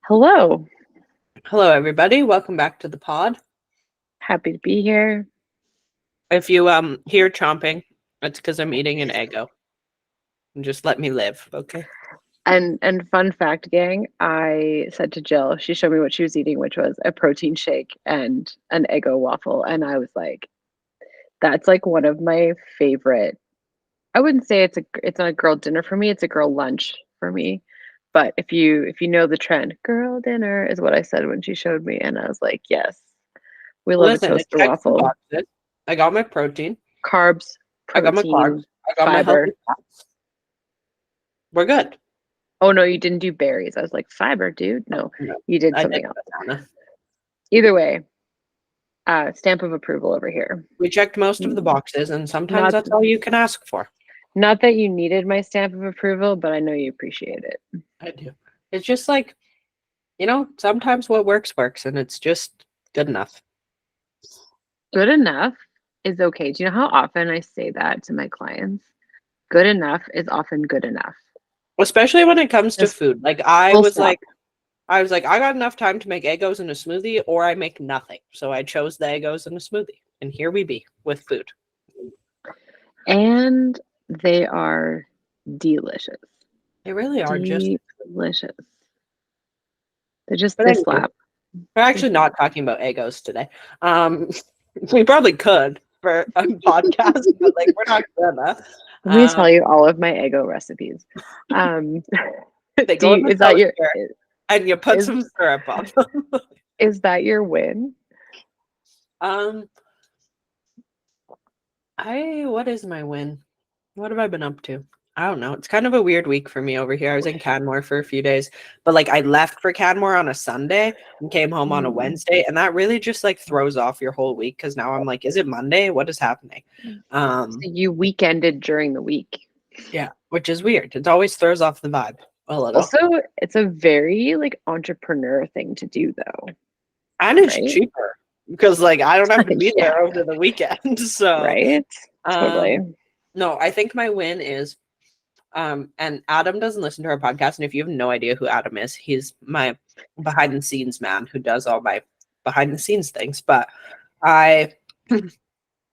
Hello. Hello, everybody. Welcome back to the pod. Happy to be here. If you hear chomping, it's because I'm eating an Eggo. Just let me live, okay? And fun fact, gang, I said to Jill, she showed me what she was eating, which was a protein shake and an Eggo waffle. And I was like, that's like one of my favorite. I wouldn't say it's not a girl dinner for me, it's a girl lunch for me. But if you know the trend, girl dinner is what I said when she showed me. And I was like, yes, we love a Listen, it toaster checks the waffle. boxes. I got my protein. Carbs, I got my carbs. protein, I got my fiber. healthy fats. We're good. Oh no, you didn't do berries. I was like, fiber, dude. No, No, you did I did something else. banana. Either way, stamp of approval over here. We checked most of the boxes, and sometimes Not that's all you can ask for. not that you needed my stamp of approval, but I know you appreciate it. I do. It's just like, sometimes what works, and it's just good enough. Good enough is okay. Do you know how often I say that to my clients? Good enough is often good enough. Especially when it comes to Just food. Like, I full was stop. like, I got enough time to make Eggos in a smoothie, or I make nothing. So I chose the Eggos in a smoothie. And here we be with food. And they are delicious. They really are just. Delicious. They But anyway, slap. we're actually not talking about Eggos today. We probably could for a podcast, but like we're not gonna. Let me tell you all of my Eggo recipes. They go in the Is that your toaster, and you put some syrup on them. is that your win? What is my win? What have I been up to? I don't know. It's kind of a weird week for me over here. I was in Canmore for a few days, but like I left for Canmore on a Sunday and came home on a Wednesday, and that really just like throws off your whole week because now I'm like, is it Monday? What is happening? So you weekended during the week. Yeah, which is weird. It always throws off the vibe a little. Also, it's a very like entrepreneur thing to do though. And it's cheaper because like I don't have to be Yeah. there over the weekend. So Right? Totally. No, I think my win is and Adam doesn't listen to our podcast, and if you have no idea who Adam is, he's my behind the scenes man who does all my behind the scenes things. But I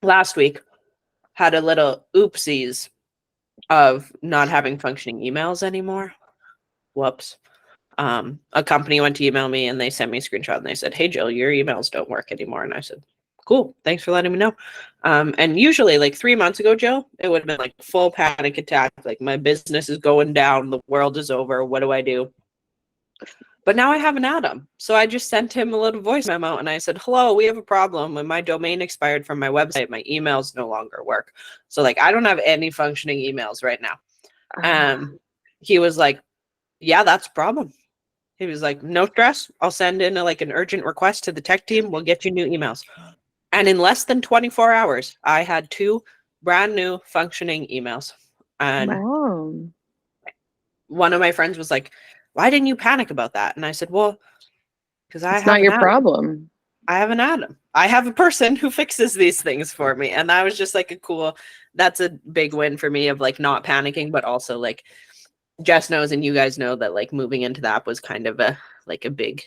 last week had a little oopsies of not having functioning emails anymore. Whoops. A company went to email me and they sent me a screenshot and they said, "Hey Jill, your emails don't work anymore." And I said, "Cool, thanks for letting me know." And usually like 3 months ago, Jill, it would have been like full panic attack. Like my business is going down. The world is over. What do I do? But now I have an Adam. So I just sent him a little voice memo and I said, "Hello, we have a problem. When my domain expired from my website, my emails no longer work. So like I don't have any functioning emails right now." He was like, "Yeah, that's a problem." He was like, "No stress. I'll send in an urgent request to the tech team. We'll get you new emails." And in less than 24 hours, I had 2 brand new functioning emails. And one of my friends was like, "Why didn't you panic about that?" And I said, "Well, because it's not your problem. I have an Adam. I have a person who fixes these things for me." And that was just like that's a big win for me of like not panicking, but also like Jess knows and you guys know that like moving into the app was kind of a big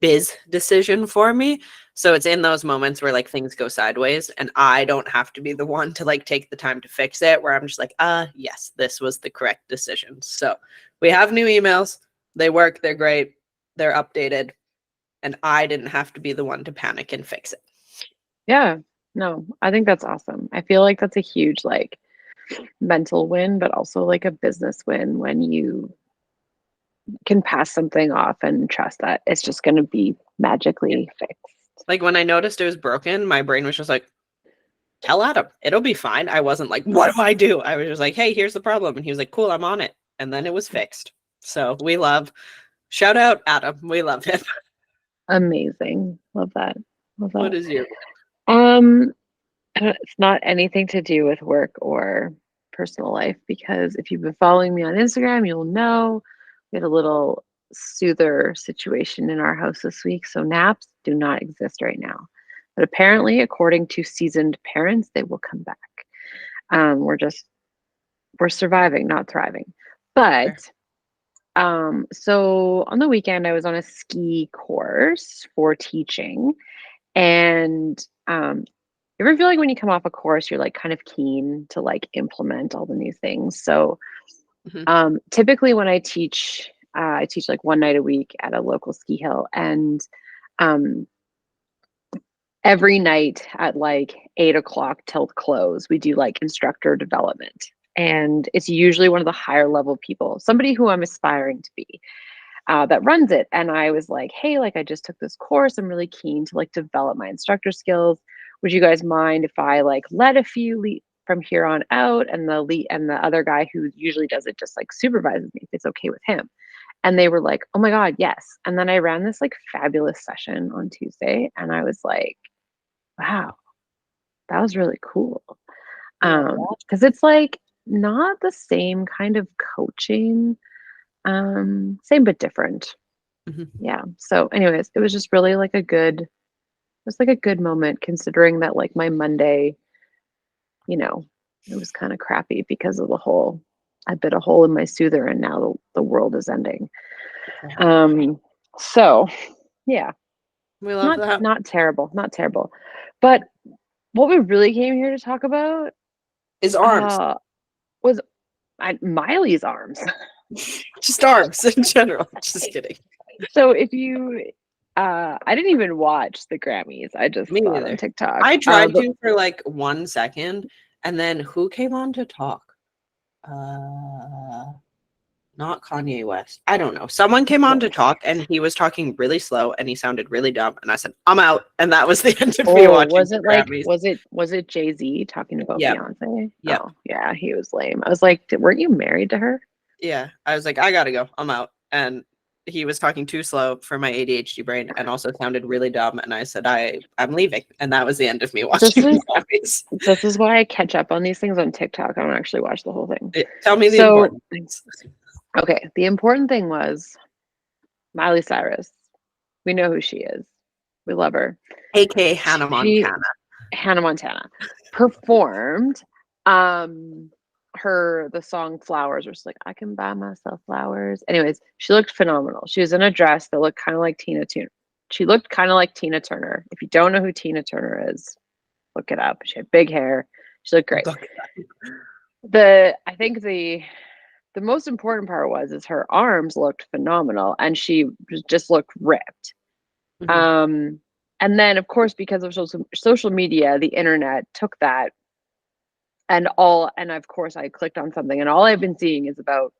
biz decision for me. So it's in those moments where like things go sideways and I don't have to be the one to like take the time to fix it, where I'm just like, yes, this was the correct decision. So we have new emails. They work. They're great. They're updated. And I didn't have to be the one to panic and fix it. Yeah. No, I think that's awesome. I feel like that's a huge like mental win, but also like a business win when you can pass something off and trust that it's just going to be magically fixed. Like when I noticed it was broken, my brain was just like, "Tell Adam, it'll be fine." I wasn't like, "What do I do?" I was just like, "Hey, here's the problem." And he was like, "Cool, I'm on it." And then it was fixed. So shout out Adam. We love him. Amazing. Love that. Love that. What is your it's not anything to do with work or personal life, because if you've been following me on Instagram, you'll know we had a little soother situation in our house this week. So naps do not exist right now. But apparently, according to seasoned parents, they will come back. We're surviving, not thriving. But So on the weekend, I was on a ski course for teaching, and you ever feel like when you come off a course, you're like kind of keen to like implement all the new things. So Mhm. typically when I teach like one night a week at a local ski hill, and um, every night at like 8 o'clock till close, we do like instructor development. And it's usually one of the higher level people, somebody who I'm aspiring to be, that runs it. And I was like, hey, like I just took this course. I'm really keen to like develop my instructor skills. Would you guys mind if I like let a few from here on out? And the other guy who usually does it just like supervises me if it's okay with him. And they were like, oh my God, yes. And then I ran this like fabulous session on Tuesday, and I was like, wow, that was really cool. Oh, Because it's like not the same kind of coaching, same but different. mhm. Yeah. So anyways, it was just really like it was like a good moment considering that like my Monday, it was kind of crappy because of the whole I bit a hole in my soother and now the world is ending. Yeah. Um, so yeah, We love not that. not terrible, not terrible. But what we really came here to talk about His arms. uh was Miley's arms. Just arms in general. Just kidding. So if you I didn't even watch the Grammys. I just Me saw it on neither. TikTok. I tried to for like 1 second, and then who came on to talk? Uh, Not Kanye West. I don't know. Someone came on to talk, and he was talking really slow, and he sounded really dumb. And I said, "I'm out," and that was the end of me Oh, watching was the it like Grammys. was it Jay-Z talking about Yep, Beyonce? yep, Oh, yeah, he was lame. I was like, weren't you married to her? yeah. I was like, I gotta go. I'm out. And he was talking too slow for my ADHD brain, and also sounded really dumb. And I said, I'm leaving, and that was the end of me This watching the is Grammys. this is why I catch up on these things on TikTok. I don't actually watch the whole thing. Tell me the So, important things. okay, the important thing was Miley Cyrus. We know who she is. We love her. AK Hannah She Montana. Hannah Montana performed the song Flowers, where she's like, I can buy myself flowers. Anyways, she looked phenomenal. She was in a dress that looked kind of like Tina Turner. She looked kind of like Tina Turner. If you don't know who Tina Turner is, look it up. She had big hair. She looked great. Look, I think the most important part is her arms looked phenomenal and she just looked ripped. mhm. Um, and then of course, because of social media, the internet took that and of course I clicked on something and all I've been seeing is about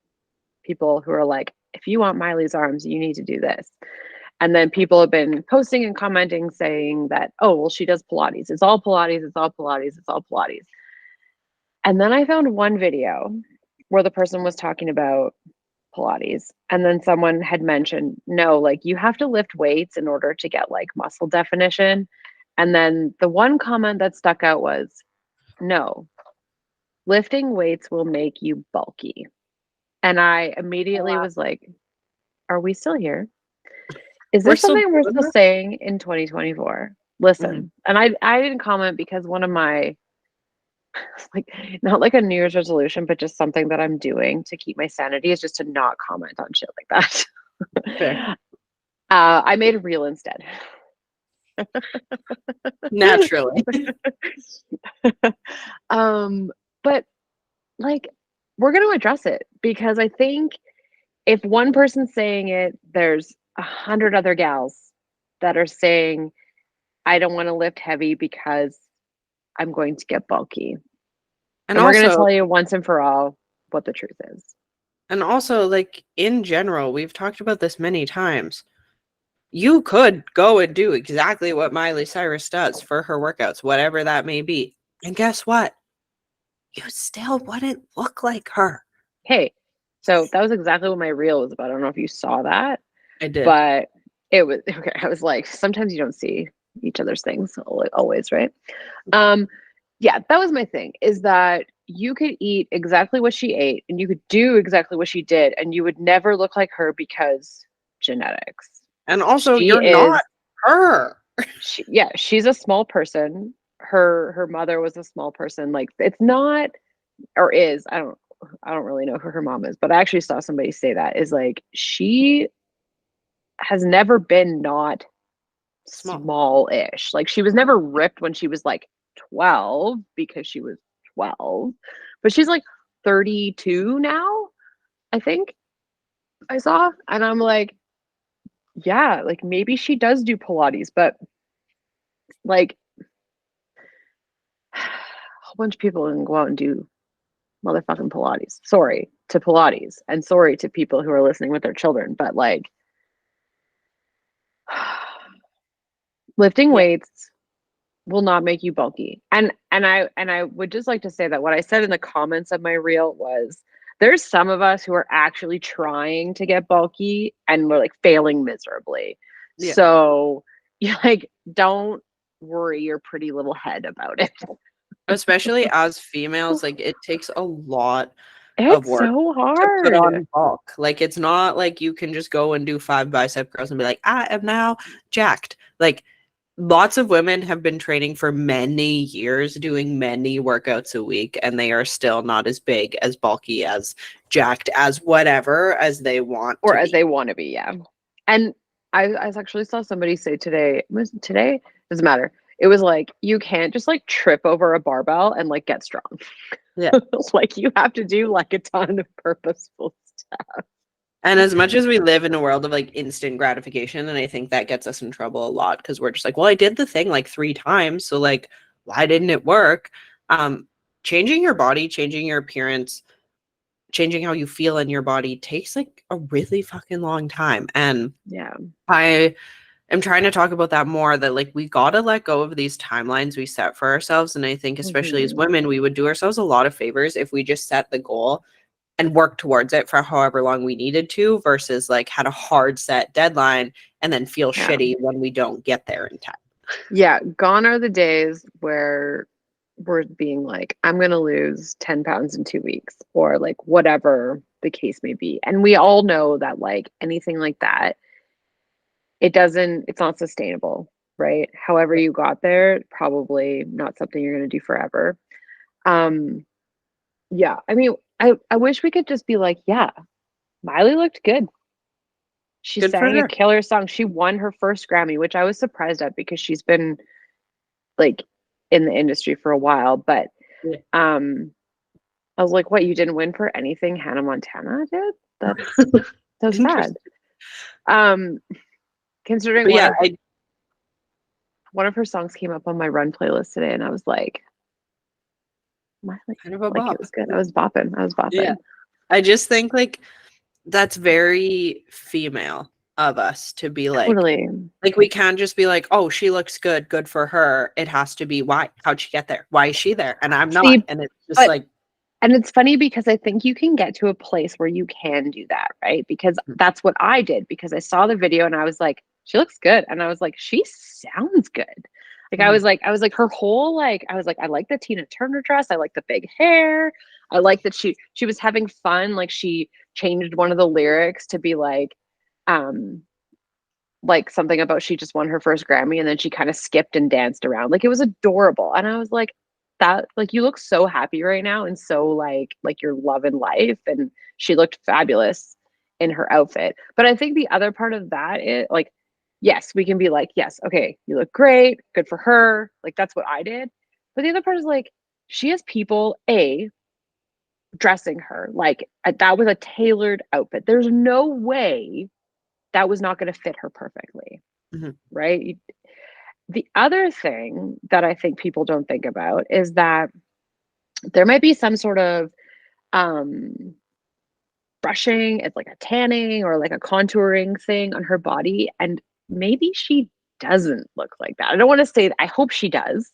people who are like, if you want Miley's arms, you need to do this. And then people have been posting and commenting saying that, oh, well, she does Pilates. It's all Pilates. It's all Pilates. It's all Pilates. And then I found one video where the person was talking about Pilates. And then someone had mentioned, no, like you have to lift weights in order to get like muscle definition. And then the one comment that stuck out was, no, lifting weights will make you bulky. And I immediately was like, are we still here? Is We're this still something we're doing still this. saying in 2024? Mhm. Listen, and I didn't comment because one of my like not like a New Year's resolution, but just something that I'm doing to keep my sanity is just to not comment on shit like Fair. that. I made a reel instead. Naturally. um, but like we're going to address it because I think if one person's saying it, there's 100 other gals that are saying, I don't want to lift heavy because I'm going to get bulky. And And we're going to also, tell you once and for all what the truth is. like in general, we've talked about this many times. You could go and do exactly what Miley Cyrus does for her workouts, whatever that may be. And guess what? You still wouldn't look like her. Hey, so that was exactly what my reel was about. I don't know if you saw that, I did. but it was okay. I was like, sometimes you don't see each other's things always, right? Um, yeah, that was my thing is that you could eat exactly what she ate and you could do exactly what she did, and you would never look like her because genetics. And also, She you're not is her. she's a small person. Her mother was a small person. Like it's not or is, I don't know. I don't really know who her mom is, but I actually saw somebody say that is like she has never been not Small. small-ish. Like she was never ripped when she was like 12 because she was 12, but she's like 32 now, I think I saw. And I'm like, yeah, like maybe she does do Pilates, but like a whole bunch of people can go out and do motherfucking Pilates. Sorry to Pilates and sorry to people who are listening with their children, but like lifting Yeah. weights will not make you bulky. And I would just like to say that what I said in the comments of my reel was there's some of us who are actually trying to get bulky and we're like failing miserably. Yeah. So you like don't worry your pretty little head about it. Especially as females, like it takes a lot of It's work so to put hard. on bulk. Like it's not like you can just go and do 5 bicep curls and be like, I am now jacked. Like lots of women have been training for many years, doing many workouts a week, and they are still not as big, as bulky, as jacked, as whatever as they want Or to as be. they want to be, yeah. And I actually saw somebody say today, was it today? Doesn't matter. It was like you can't just like trip over a barbell and like get strong. Yeah. Like you have to do like a ton of purposeful stuff. And as much as we live in a world of like instant gratification, and I think that gets us in trouble a lot because we're just like, well, I did the thing like 3 times, so like, why didn't it work? Um, Changing your body, changing your appearance, changing how you feel in your body takes like a really fucking long time. And Yeah. I am trying to talk about that more, that like we gotta let go of these timelines we set for ourselves. And I think especially as Mhm. women, we would do ourselves a lot of favors if we just set the goal and work towards it for however long we needed to, versus like had a hard set deadline and then feel Yeah. shitty when we don't get there in time. Yeah. Gone are the days where we're being like, I'm going to lose 10 pounds in 2 weeks or like whatever the case may be. And we all know that like anything like that, it's not sustainable, right? However you got there, probably not something you're going to do forever. Um, yeah, I mean, I wish we could just be like, yeah, Miley looked good. She Good for sang a her. killer song. She won her first Grammy, which I was surprised at because she's been like in the industry for a while. But Yeah. I was like, what, you didn't win for anything Hannah Montana did? That's so sad. Interesting. Um, considering But yeah, I one of her songs came up on my run playlist today, and I was like, Miley, kind of a like it bop. was good. I was bopping. I was Yeah. bopping. I just think like that's very female of us to be Totally. like we can't just be like, oh, she looks good, good for her. It has to be why? How'd she get there? Why is she there? And I'm not. See, And it's just but like, and it's funny because I think you can get to a place where you can do that, right? Because that's what I did because I saw the video and I was like, she looks good. And I was like, she sounds good. Like mhm. I was like her whole like I was like, I like the Tina Turner dress. I like the big hair. I like that she was having fun. Like she changed one of the lyrics to be um like something about she just won her first Grammy and then she kind of skipped and danced around. Like it was adorable. And I was like, that like you look so happy right now and so like you're loving life. And she looked fabulous in her outfit. But I think the other part of that is like, yes, we can be like, yes, okay, you look great, good for her. Like that's what I did. But the other part is like, she has people, dressing her like that was a tailored outfit. There's no way that was not going to fit her perfectly, Mhm. right? The other thing that I think people don't think about is that there might be some sort of um, brushing, it's like a tanning or like a contouring thing on her body. And maybe she doesn't look like that. I don't want to say that. I hope she does.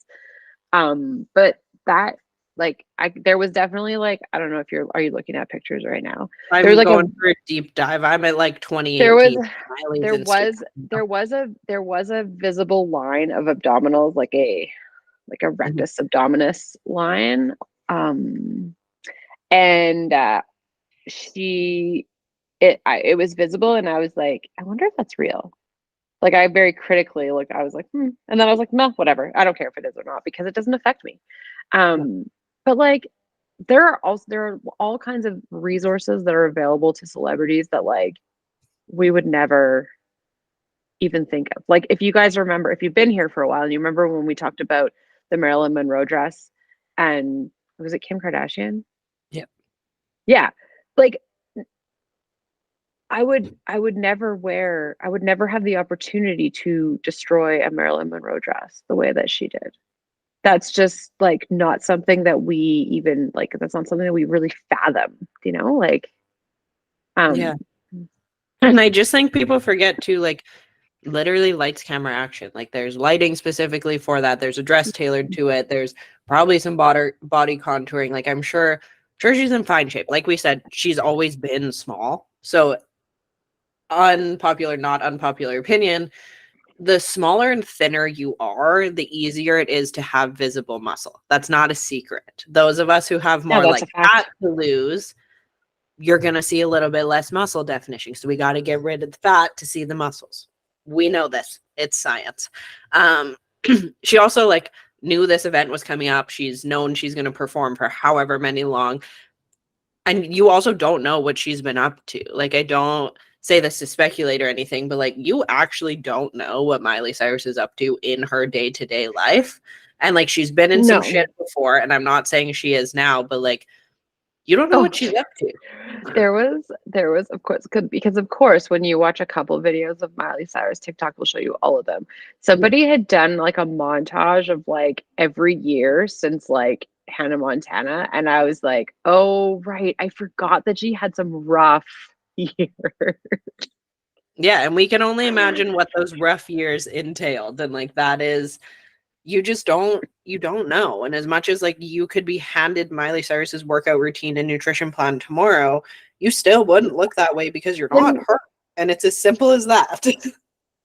But that like there was definitely like I don't know if are you looking at pictures right now? There's I'm like a going for a deep dive. I'm at like there was 2018 Miley's there Instagram. was there was a visible line of abdominals like a Mhm. rectus abdominis line. Um, and she it was visible and I was like, I wonder if that's real. Like I very critically looked, I was like, and then I was like, no, whatever. I don't care if it is or not because it doesn't affect me. Yeah. Um, but like there are all kinds of resources that are available to celebrities that like we would never even think of. Like if you guys remember, if you've been here for a while and you remember when we talked about the Marilyn Monroe dress and was it Kim Kardashian? Yep. Yeah. Like I would never have the opportunity to destroy a Marilyn Monroe dress the way that she did. That's just like not something that we even like that's not something that we really fathom, you know? Like Yeah. um And I just think people forget to like literally lights, camera, action. Like there's lighting specifically for that. There's a dress tailored to it. There's probably some body contouring. Like I'm sure she's in fine shape. Like we said, she's always been small. So unpopular, not unpopular opinion, the smaller and thinner you are, the easier it is to have visible muscle. That's not a secret. Those of us who have yeah, more that's a like fat fact. to lose, you're going to see a little bit less muscle definition. So we got to get rid of the fat to see the muscles. We know this. It's science. Um, she also like knew this event was coming up. She's known she's going to perform for however many long. And you also don't know what she's been up to. Like, I don't say this to speculate or anything, but like, you actually don't know what Miley Cyrus is up to in her day to day life. And like, she's been in some No. shit before, and I'm not saying she is now, but like, you don't know Oh, what she's up to. there was of course because of course when you watch a couple videos of Miley Cyrus, TikTok will show you all of them. Yeah. Somebody had done like a montage of like every year since like Hannah Montana, and I was like, oh right, I forgot that she had some rough years. Yeah, and we can only imagine what those rough years entailed. And like that is you don't know. And as much as like you could be handed Miley Cyrus's workout routine and nutrition plan tomorrow, you still wouldn't look that way because you're not And her. And it's as simple as that.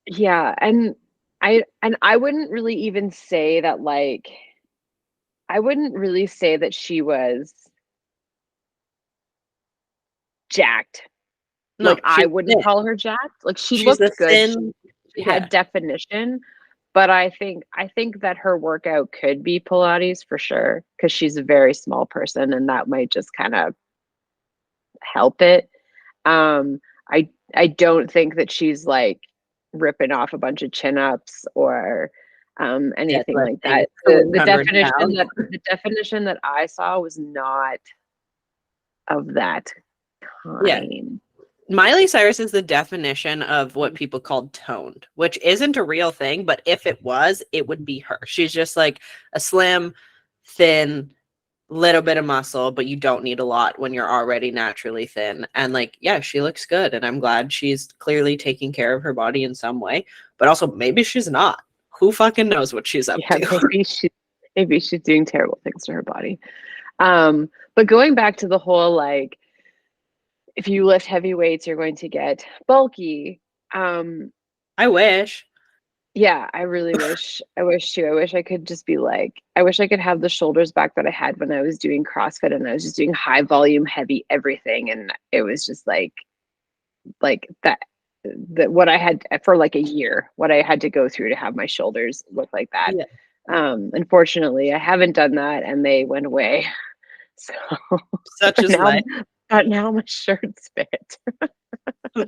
yeah, and I wouldn't really even say that like I wouldn't really say that she was jacked. No, Like, I she's wouldn't thin. call her jacked. Like, she She's the looked good. thin. She Yeah. had definition, but I think that her workout could be Pilates for sure because she's a very small person, and that might just kind of help it. Um, I don't think that she's like ripping off a bunch of chin ups or anything like Deadlifting that. The 300 definition pounds. that I saw was not of that Yeah. kind. Miley Cyrus is the definition of what people call toned, which isn't a real thing, but if it was, it would be her. She's just like a slim, thin, little bit of muscle, but you don't need a lot when you're already naturally thin. And like, yeah, she looks good. And I'm glad she's clearly taking care of her body in some way, but also maybe she's not. Who fucking knows what she's up Yeah, to? maybe she's doing terrible things to her body. But going back to the whole like if you lift heavy weights, you're going to get bulky. Um, I wish. yeah, I wish too. I wish I could just be like, I wish I could have the shoulders back that I had when I was doing CrossFit and I was just doing high volume, heavy everything. And it was just like that what I had for like a year, what I had to go through to have my shoulders look like that. Yeah. Unfortunately, I haven't done that and they went away. So Such is now, life. now my shirts fit,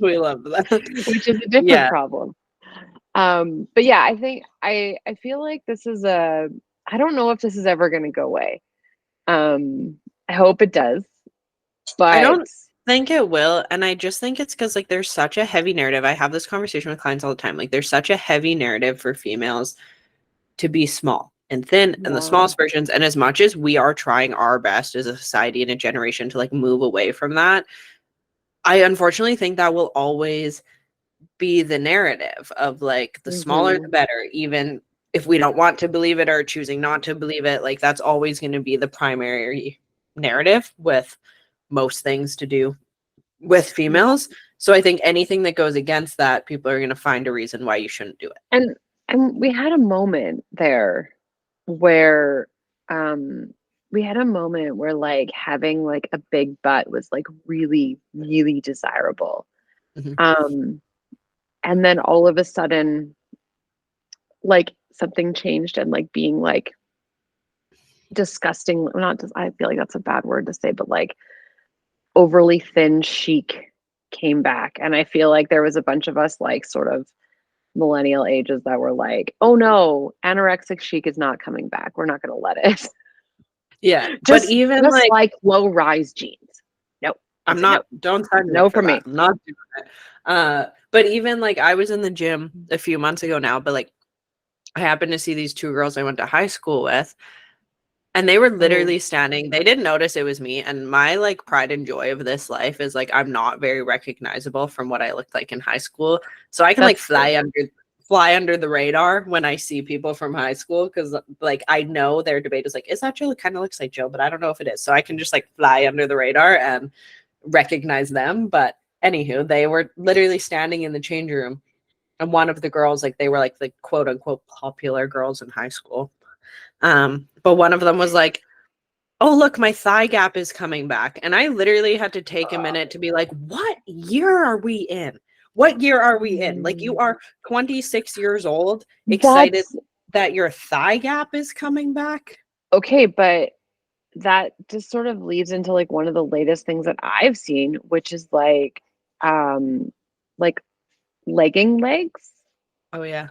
We love that. which is a different Yeah. problem. But yeah, I feel like this is a I don't know if this is ever going to go away. I hope it does, I but don't think it will. And I just think it's because like there's such a heavy narrative. I have this conversation with clients all the time. Like there's such a heavy narrative for females to be small and thin and the yeah, smallest versions. And as much as we are trying our best as a society and a generation to like move away from that, I unfortunately think that will always be the narrative of like the smaller the hmm better, even if we don't want to believe it or choosing not to believe it. Like that's always going to be the primary narrative with most things to do with females. So I think anything that goes against that, people are going to find a reason why you shouldn't do it. and we had a moment there where um we had a moment where like having like a big butt was like really really desirable. Mhm. Um and then all of a sudden like something changed and like being like disgusting, not just, I feel like that's a bad word to say, but like overly thin chic came back. And I feel like there was a bunch of us like sort of millennial ages that were like, oh no, anorexic chic is not coming back. We're not going to let it. Yeah, but just even just like like low rise jeans. Nope. I'm It's a no. not. Don't sign me No up for for that. me. I'm not doing it. But even like I was in the gym a few months ago now, but like I happened to see these two girls I went to high school with, and they were Oh, literally standing. They didn't notice it was me. And my like pride and joy of this life is like I'm not very recognizable from what I looked like in high school. So I can like that's true. fly under the radar when I see people from high school because like I know their debate is like, is that Jill? It kind of looks like Jill, but I don't know if it is. So I can just like fly under the radar and recognize them. But anywho, they were literally standing in the change room. And one of the girls, like they were like the quote unquote popular girls in high school. But one of them was like, oh, look, my thigh gap is coming back. And I literally had to take a minute to be like, what year are we in? What year are we in? Like, you Mm, are 26 years old, excited that's that your thigh gap is coming back. okay, but that just sort of leads into like one of the latest things that I've seen, which is um like legging legs. Oh, yeah.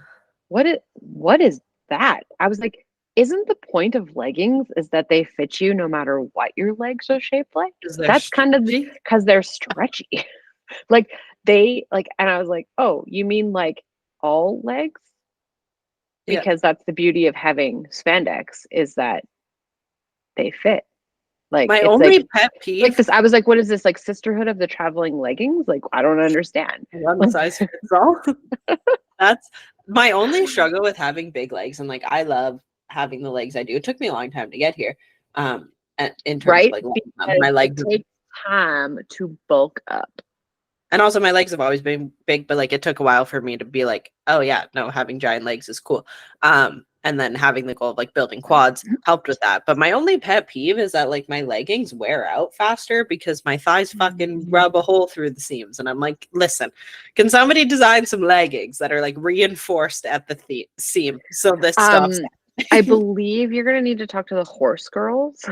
What is that? I was like, isn't the point of leggings is that they fit you no matter what your legs are shaped like? Is there That's kind of strategy? because they're stretchy. Like they like, and I was like, oh, you mean like all legs? Yeah. Because that's the beauty of having spandex is that they fit. Like My it's like only pet like peeve, this. I was like, what is this like sisterhood of the traveling leggings? Like I don't understand. one Like size fits all. That's my only struggle with having big legs. And like, I love having the legs I do. It took me a long time to get here. In terms of right? like Because my it legs, takes time to bulk up. and also my legs have always been big, but like it took a while for me to be like, oh yeah, no, having giant legs is cool. And then having the goal of like building quads helped with that. But my only pet peeve is that like my leggings wear out faster because my thighs fucking Mm. rub a hole through the seams. And I'm like, listen, can somebody design some leggings that are like reinforced at the seam so this stops Um, I happening? believe you're gonna need to talk to the horse girls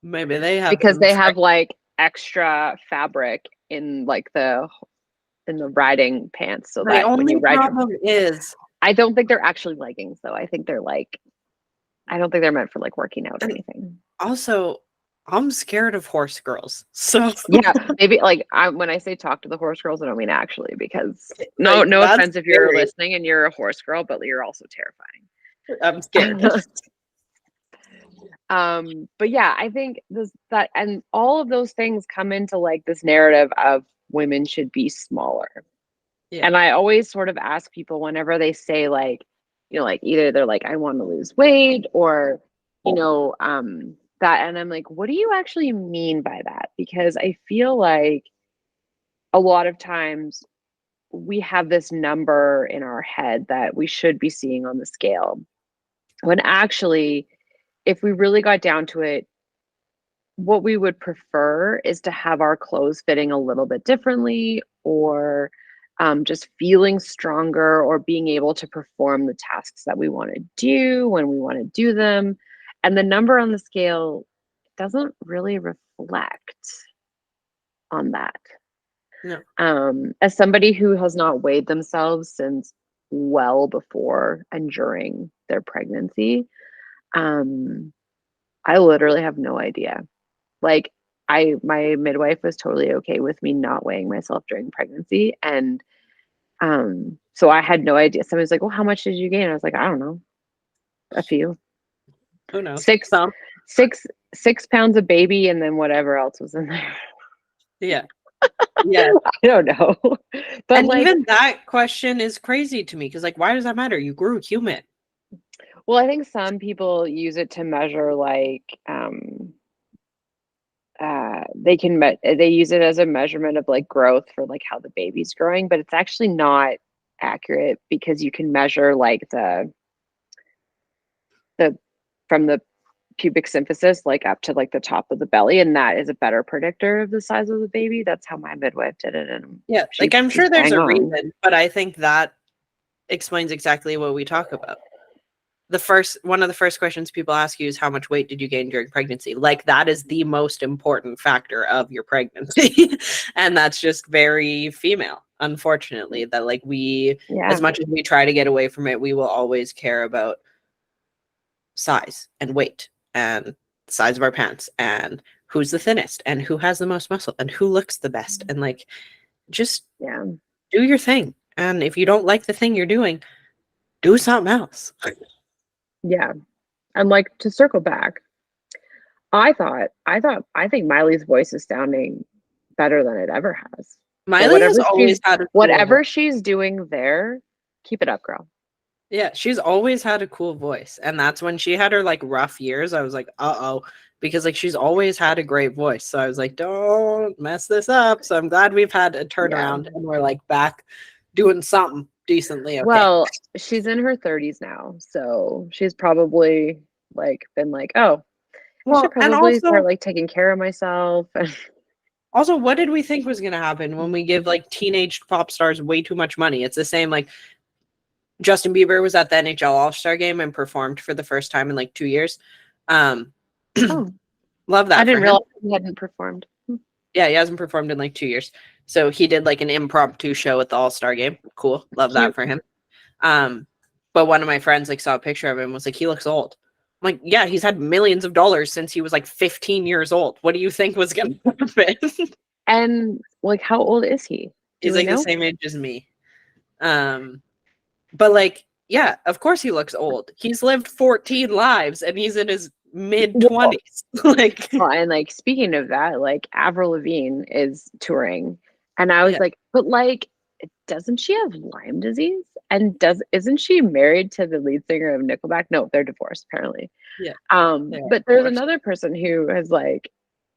Maybe they have because some they trick. have like extra fabric in like the riding pants so My that when you only ride your problem is, I don't think they're actually leggings though. I think they're like I don't think they're meant for like working out or and anything. also, I'm scared of horse girls. So Yeah, maybe like when I say talk to the horse girls, I don't mean actually because like no that's offense if you're scary. listening and you're a horse girl, but you're also I'm scared. terrifying. But yeah, I think this that and all of those things come into like this narrative of women should be smaller. Yeah. And I always sort of ask people whenever they say like, like either they're like, I want to lose weight or, that. And I'm like, what do you actually mean by that? Because I feel like a lot of times we have this number in our head that we should be seeing on the scale. When actually, if we really got down to it, what we would prefer is to have our clothes fitting a little bit differently or just feeling stronger or being able to perform the tasks that we want to do when we want to do them. And the number on the scale doesn't really reflect on that. No. As somebody who has not weighed themselves since well before and during their pregnancy, um, I literally have no idea. Like my midwife was totally okay with me not weighing myself during pregnancy. And so I had no idea. Somebody's like, well, how much did you gain? I was like, I don't know, a few. Who knows? Six, Some. six, 6 pounds of baby and then whatever else was in there. Yeah. Yeah. I don't know. But And like, even that question is crazy to me because like why does that matter? You grew human. well, I think some people use it to measure like they use it as a measurement of like growth for like how the baby's growing, but it's actually not accurate because you can measure like the from the pubic symphysis like up to like the top of the belly, and that is a better predictor of the size of the baby. That's how my midwife did it, and Yeah. she Like I'm she's sure there's bang a on. reason, but I think that explains exactly what we talk about. one of the first questions people ask you is how much weight did you gain during pregnancy? Like that is the most important factor of your pregnancy. And that's just very female, unfortunately, that like as Yeah. much as we try to get away from it, we will always care about size and weight and the size of our pants and who's the thinnest and who has the most muscle and who looks the best. And like, just Yeah. do your thing. And if you don't like the thing you're doing, do something else. Yeah. And like to circle back, I think Miley's voice is sounding better than it ever has. So Miley has always had a cool whatever voice. she's doing there, keep it up, girl. Yeah, she's always had a cool voice. And that's when she had her like rough years. I was like, uh-oh. Because like she's always had a great voice. So I was like, don't mess this up. So I'm glad we've had a turnaround and we're like back doing something decently okay. Well, she's in her 30s now. So she's probably like been like, oh, I should probably start like taking care of myself. Also, what did we think was gonna happen when we give like teenage pop stars way too much money? It's the same like Justin Bieber was at the NHL All-Star game and performed for the first time in like 2 years. Oh, love that. I didn't realize he hadn't performed. Yeah, he hasn't performed in like 2 years. So he did like an impromptu show at the All-Star game. Cool. Love that for him. But one of my friends like saw a picture of him and was like, he looks old. I'm like, yeah, he's had millions of dollars since he was like 15 years old. What do you think was gonna happen? And like, how old is he? He's like the same age as me. But like, yeah, of course he looks old. He's lived 14 lives and he's in his mid-20s. Like, and like speaking of that, like Avril Lavigne is touring, and I was like, but like, doesn't she have Lyme disease? And isn't she married to the lead singer of Nickelback? No, they're divorced apparently. Yeah. But there's another person who has like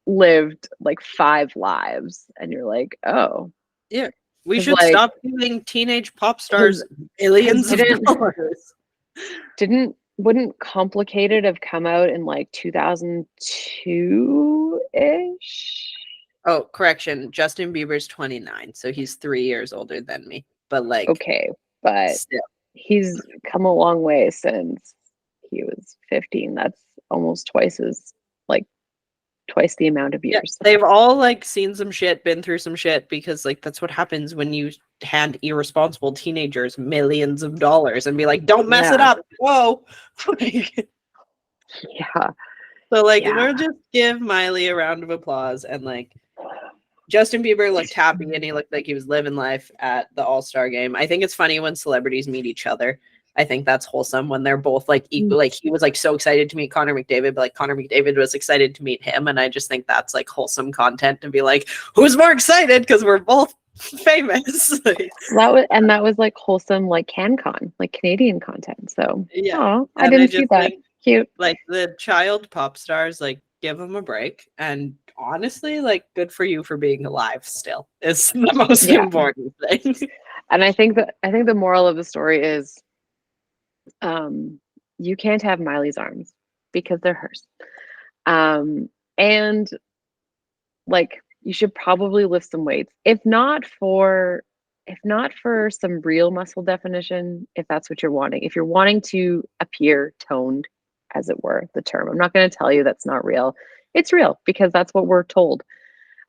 lived like 5 lives, and you're like, oh, yeah. We should like, stop giving teenage pop stars millions of dollars. Wouldn't Complicated have come out in like 2002-ish? Oh, correction. Justin Bieber's 29, so he's 3 years older than me. But like, okay, but still. He's come a long way since he was 15. That's almost twice the amount of years. Yeah, they've all like seen some shit, been through some shit, because like that's what happens when you hand irresponsible teenagers millions of dollars and be like, don't mess it up. Whoa. Yeah. So like we'll just give Miley a round of applause. And like Justin Bieber looked happy and he looked like he was living life at the All-Star game. I think it's funny when celebrities meet each other. I think that's wholesome when they're both like equal. Like he was like so excited to meet Connor McDavid, but like Connor McDavid was excited to meet him. And I just think that's like wholesome content to be like, who's more excited? Because we're both famous. that was like wholesome, like CanCon, like Canadian content. So yeah, I didn't see that. Cute. Like the child pop stars, like give them a break. And honestly, like good for you for being alive still. It's the most important thing. And I think the moral of the story is you can't have Miley's arms because they're hers. And like you should probably lift some weights, if not for some real muscle definition, if that's what you're wanting. If you're wanting to appear toned, as it were, the term. I'm not going to tell you that's not real. It's real because that's what we're told.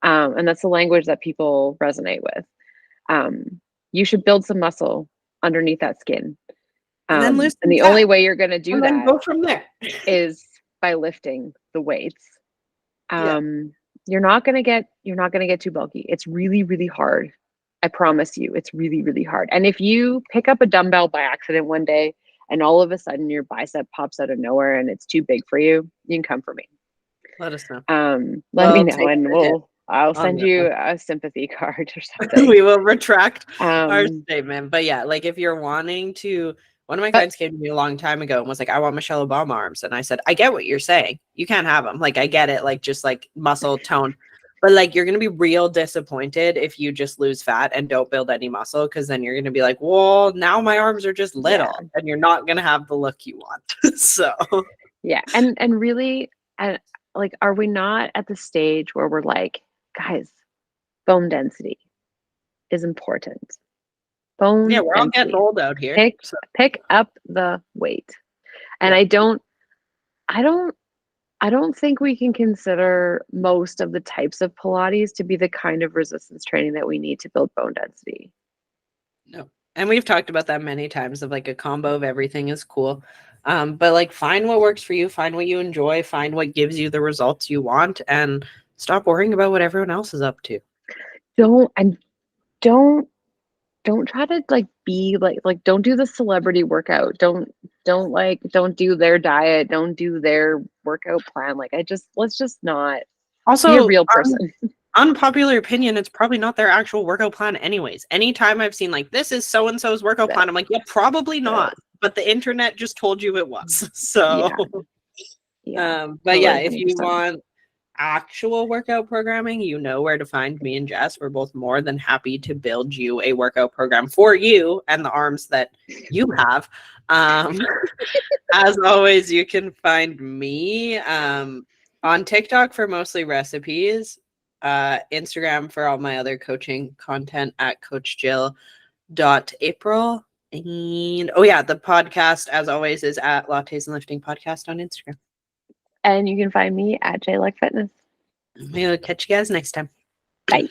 And that's the language that people resonate with. You should build some muscle underneath that skin. And the only way you're going to do that go from there is by lifting the weights. You're not going to get too bulky. It's really, really hard. I promise you, it's really, really hard. And if you pick up a dumbbell by accident one day and all of a sudden your bicep pops out of nowhere and it's too big for you, you can come for me. Let us know. Let me know, and I'll send you a sympathy card or something. We will retract our statement. But yeah, like if you're wanting to, one of my friends came to me a long time ago and was like, I want Michelle Obama arms. And I said, I get what you're saying. You can't have them. Like, I get it. Like, just like muscle tone. But like, you're going to be real disappointed if you just lose fat and don't build any muscle. Cause then you're going to be like, well, now my arms are just little and you're not going to have the look you want. So yeah. And really, like, are we not at the stage where we're like, guys, bone density is important. Bone we're all getting old out here. Pick up the weight. And Yeah. I don't I don't think we can consider most of the types of Pilates to be the kind of resistance training that we need to build bone density. No. And we've talked about that many times of like a combo of everything is cool. But like find what works for you, find what you enjoy, find what gives you the results you want, and stop worrying about what everyone else is up to. Don't and don't don't try to like be like don't do the celebrity workout. Don't do their diet, don't do their workout plan. Like let's just not be a Also, real person. unpopular opinion, it's probably not their actual workout plan anyways. Anytime I've seen like this is so and so's workout No, plan, I'm like, yeah, probably no. not. But the internet just told you it was. So Yeah, yeah. but yeah, Totally, if you 100%. want actual workout programming, you know where to find me and Jess. We're both more than happy to build you a workout program for you and the arms that you have. As always, you can find me on TikTok for mostly recipes, Instagram for all my other coaching content at coachjill.april. And oh yeah, the podcast as always is at Lattes and Lifting Podcast on Instagram. And you can find me at JLuck Fitness. We'll catch you guys next time. Bye.